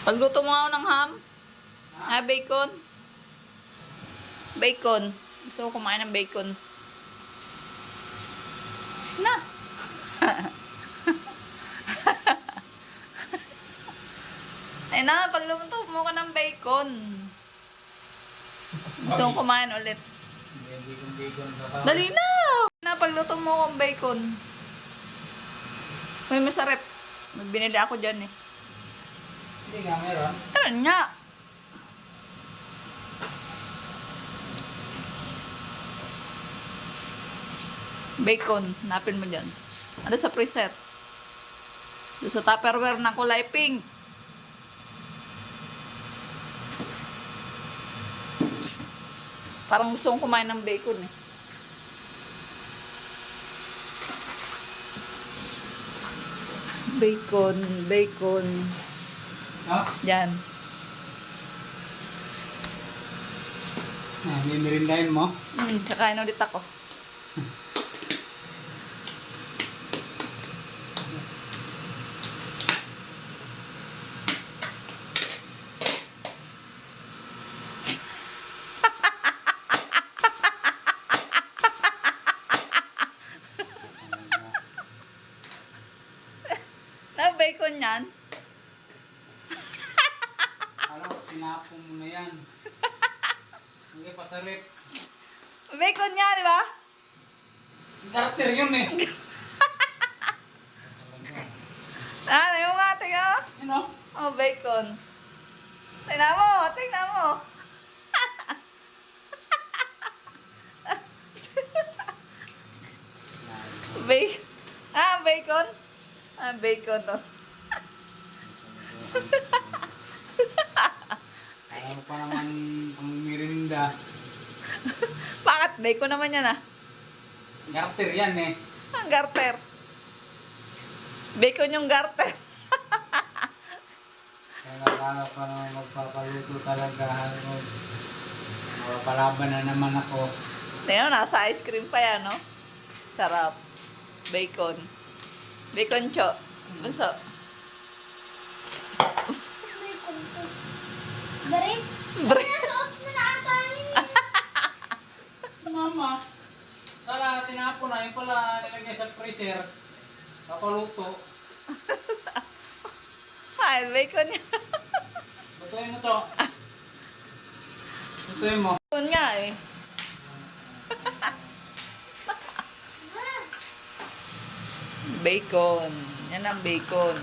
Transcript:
Pagluto mo ako ng ham. Bacon. Bacon. Gusto ko kumain ng bacon. Na. Ay na, pagluto mo ko ng bacon. Gusto ko kumain ulit. Dali na! Na, pagluto mo ko ng bacon. May masarap. May binili ako dyan eh. Hindi nga, meron. Meron nga. Bacon. Hanapin mo dyan. Ano sa preset? Doon sa Tupperware na kulay pink. Parang gusto kong kumain ng bacon eh. Bacon, bacon. Ha? Yan. May merindahin mo? Kakain ulit ako. Na bacon yan? Alam ko, sinapong mo na yan. Hindi pa sa rep. Bacon nga, di ba? Karakter yun eh. Yung nga, tingnan. Ano? Oh, bacon. Tingnan mo, tingnan mo. Bacon. Bacon. Bacon to. Alam mo pa naman ang merinda. Bakit? Bacon naman yan ah. Karakter yan eh. Ang garter. Bacon yung garter. Kaya nakakala pa naman magpapaluto talaga. Mapapalaban na naman ako. Tingnan mo, nasa ice cream pa yan, no? Sarap. Bacon. Bacon cho. Bunso. Garing? Bre. Nasuot mo na ata rin. Mama, tara, tinapon na. Yung pala nilagay sa freezer. Papaluto. Ay, bacon yan. Lutuin mo to. Lutuin mo. Bacon nga eh. Bacon. Yan ang bacon.